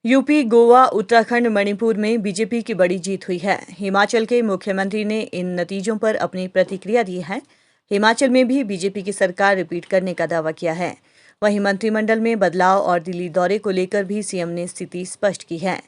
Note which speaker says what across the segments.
Speaker 1: UP, Goa, Uttarakhand, Manipur में BJP की बड़ी जीत हुई है। हिमाचल के मुख्यमंत्री ने इन नतीजों पर अपनी प्रतिक्रिया दी है। हिमाचल में भी बीजेपी की सरकार रिपीट करने का दावा किया है। वहीं मंत्रिमंडल में बदलाव और दिल्ली दौरे को लेकर भी सीएम ने स्थिति स्पष्ट की है।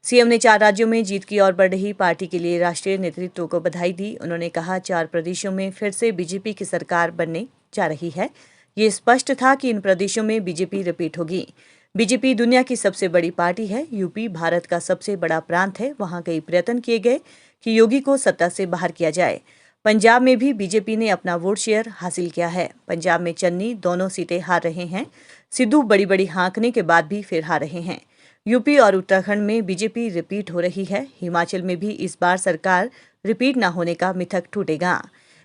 Speaker 1: सीएम ने 4 राज्यों में जीत की ओर बढ़ रही पार्टी के लिए राष्ट्रीय नेतृत्व को बधाई दी। उन्होंने कहा, 4 प्रदेशों में फिर से बीजेपी की सरकार बनने जा रही है। ये स्पष्ट था कि इन प्रदेशों में बीजेपी रिपीट होगी। बीजेपी दुनिया की सबसे बड़ी पार्टी है। यूपी भारत का सबसे बड़ा प्रांत है। वहां कई प्रयत्न किए गए कि योगी को सत्ता से बाहर किया जाए। पंजाब में भी बीजेपी ने अपना वोट शेयर हासिल किया है। पंजाब में चन्नी दोनों सीटें हार रहे हैं। सिद्धू बड़ी बड़ी हाँकने के बाद भी फिर हार रहे हैं। यूपी और उत्तराखंड में बीजेपी रिपीट हो रही है। हिमाचल में भी इस बार सरकार रिपीट न होने का मिथक टूटेगा।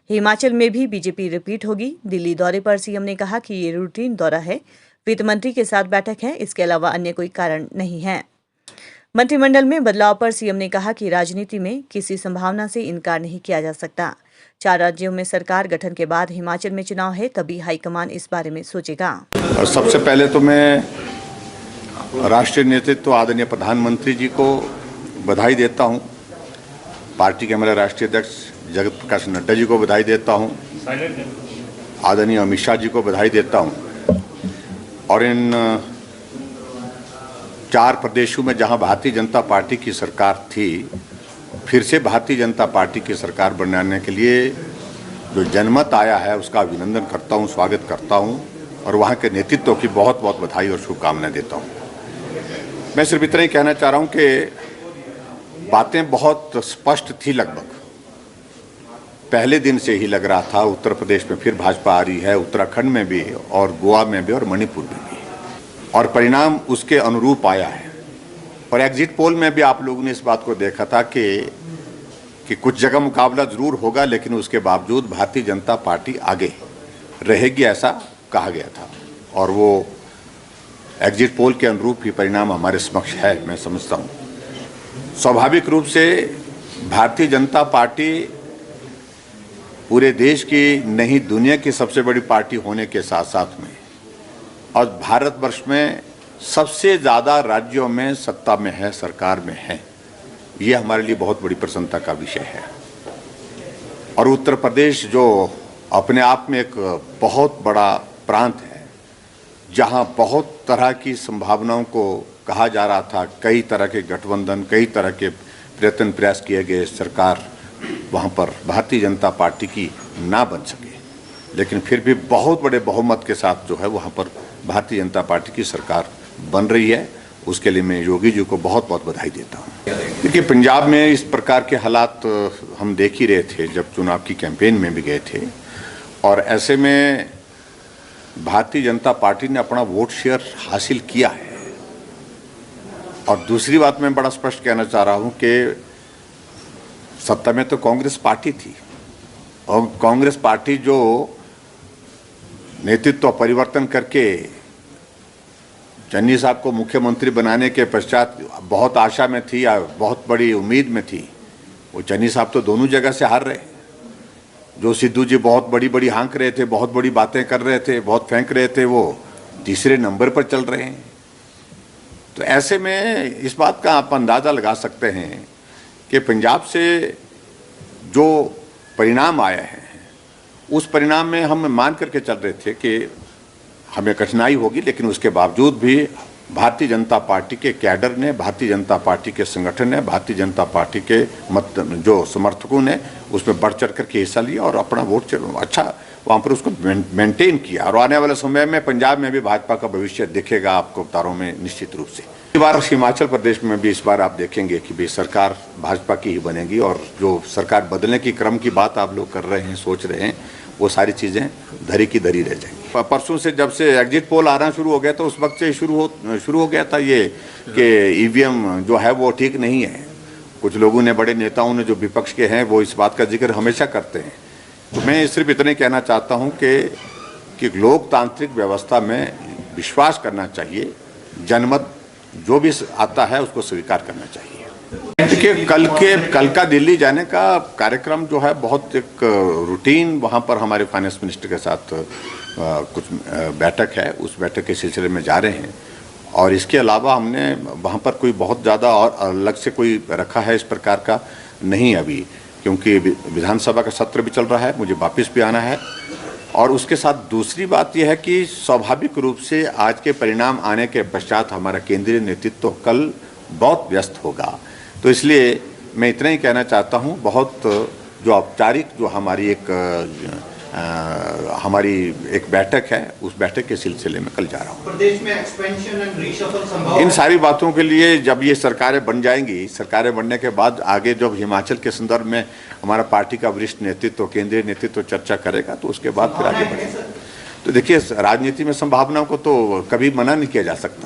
Speaker 1: हिमाचल में भी बीजेपी रिपीट होगी। दिल्ली दौरे पर सीएम ने कहा कि ये रूटीन दौरा है, वित्त मंत्री के साथ बैठक है, इसके अलावा अन्य कोई कारण नहीं है। मंत्रिमंडल में बदलाव पर सीएम ने कहा कि राजनीति में किसी संभावना से इनकार नहीं किया जा सकता। 4 राज्यों में सरकार गठन के बाद हिमाचल में चुनाव है, तभी हाईकमान इस बारे में सोचेगा।
Speaker 2: और सबसे पहले तो मैं राष्ट्रीय नेतृत्व आदरणीय प्रधानमंत्री जी को बधाई देता हूं। पार्टी के हमारे राष्ट्रीय अध्यक्ष जगत प्रकाश नड्डा जी को बधाई देता हूं। आदरणीय अमित शाह जी को बधाई देता हूं। और इन 4 प्रदेशों में जहां भारतीय जनता पार्टी की सरकार थी, फिर से भारतीय जनता पार्टी की सरकार बनाने के लिए जो जनमत आया है उसका अभिनंदन करता हूं, स्वागत करता हूं और वहां के नेतृत्व की बहुत बहुत बधाई और शुभकामनाएं देता हूं। मैं सिर्फ इतना ही कहना चाह रहा हूं कि बातें बहुत स्पष्ट थी। लगभग पहले दिन से ही लग रहा था उत्तर प्रदेश में फिर भाजपा आ रही है, उत्तराखंड में भी और गोवा में भी और मणिपुर में भी, और परिणाम उसके अनुरूप आया है। और एग्जिट पोल में भी आप लोगों ने इस बात को देखा था कि कुछ जगह मुकाबला जरूर होगा, लेकिन उसके बावजूद भारतीय जनता पार्टी आगे रहेगी, ऐसा कहा गया था। और वो एग्जिट पोल के अनुरूप ही परिणाम हमारे समक्ष है, मैं समझता हूँ। स्वाभाविक रूप से भारतीय जनता पार्टी पूरे देश की नहीं दुनिया की सबसे बड़ी पार्टी होने के साथ साथ में और भारतवर्ष में सबसे ज़्यादा राज्यों में सत्ता में है, सरकार में है, ये हमारे लिए बहुत बड़ी प्रसन्नता का विषय है। और उत्तर प्रदेश जो अपने आप में एक बहुत बड़ा प्रांत है, जहां बहुत तरह की संभावनाओं को कहा जा रहा था, कई तरह के गठबंधन, कई तरह के प्रयत्न प्रयास किए गए, सरकार वहां पर भारतीय जनता पार्टी की ना बन सके, लेकिन फिर भी बहुत बड़े बहुमत के साथ जो है वहां पर भारतीय जनता पार्टी की सरकार बन रही है। उसके लिए मैं योगी जी को बहुत बहुत बधाई देता हूं। देखिए, पंजाब में इस प्रकार के हालात हम देख ही रहे थे जब चुनाव की कैंपेन में भी गए थे, और ऐसे में भारतीय जनता पार्टी ने अपना वोट शेयर हासिल किया है। और दूसरी बात मैं बड़ा स्पष्ट कहना चाह रहा हूं कि सत्ता में तो कांग्रेस पार्टी थी, और कांग्रेस पार्टी जो नेतृत्व परिवर्तन करके चन्नी साहब को मुख्यमंत्री बनाने के पश्चात बहुत आशा में थी या बहुत बड़ी उम्मीद में थी, वो चन्नी साहब तो दोनों जगह से हार रहे। जो सिद्धू जी बहुत बड़ी बड़ी हाँक रहे थे, बहुत बड़ी बातें कर रहे थे, बहुत फेंक रहे थे, वो तीसरे नंबर पर चल रहे हैं। तो ऐसे में इस बात का आप अंदाज़ा लगा सकते हैं कि पंजाब से जो परिणाम आए हैं, उस परिणाम में हम मान करके चल रहे थे कि हमें कठिनाई होगी, लेकिन उसके बावजूद भी भारतीय जनता पार्टी के कैडर ने, भारतीय जनता पार्टी के संगठन ने, भारतीय जनता पार्टी के जो समर्थकों ने उसमें बढ़ चढ़ करके हिस्सा लिया और अपना वोट अच्छा वहाँ पर उसको मेंटेन किया। और आने वाले समय में पंजाब में भी भाजपा का भविष्य दिखेगा आपको अवतारों में निश्चित रूप से। इस बार हिमाचल प्रदेश में भी इस बार आप देखेंगे कि भी सरकार भाजपा की ही बनेगी, और जो सरकार बदलने की क्रम की बात आप लोग कर रहे हैं, सोच रहे हैं, वो सारी चीज़ें धरी की धरी रह जाएंगी। परसों से जब से एग्जिट पोल आना शुरू हो गया तो उस वक्त से शुरू हो गया था ये कि ईवीएम जो है वो ठीक नहीं है। कुछ लोगों ने, बड़े नेताओं ने जो विपक्ष के हैं, वो इस बात का जिक्र हमेशा करते हैं। तो मैं सिर्फ इतना ही कहना चाहता हूं कि लोकतांत्रिक व्यवस्था में विश्वास करना चाहिए, जनमत जो भी आता है उसको स्वीकार करना चाहिए। देखिए, कल का दिल्ली जाने का कार्यक्रम जो है बहुत एक रूटीन, वहाँ पर हमारे फाइनेंस मिनिस्टर के साथ कुछ बैठक है, उस बैठक के सिलसिले में जा रहे हैं। और इसके अलावा हमने वहाँ पर कोई बहुत ज़्यादा और अलग से कोई रखा है इस प्रकार का नहीं अभी, क्योंकि विधानसभा का सत्र भी चल रहा है, मुझे वापस भी आना है। और उसके साथ दूसरी बात यह है कि स्वाभाविक रूप से आज के परिणाम आने के पश्चात हमारा केंद्रीय नेतृत्व कल बहुत व्यस्त होगा। तो इसलिए मैं इतना ही कहना चाहता हूँ, बहुत जो औपचारिक जो हमारी एक बैठक है, उस बैठक के सिलसिले में कल जा रहा हूँ।
Speaker 3: प्रदेश में एक्सपेंशन एंड रीशफल संभव
Speaker 2: इन
Speaker 3: है?
Speaker 2: सारी बातों के लिए जब ये सरकारें बन जाएंगी, सरकारें बनने के बाद आगे जब हिमाचल के संदर्भ में हमारा पार्टी का वरिष्ठ नेतृत्व, केंद्रीय नेतृत्व चर्चा करेगा, तो उसके बाद फिर आगे बढ़ेगा। तो देखिए, राजनीति में संभावनाओं को तो कभी मना नहीं किया जा सकता।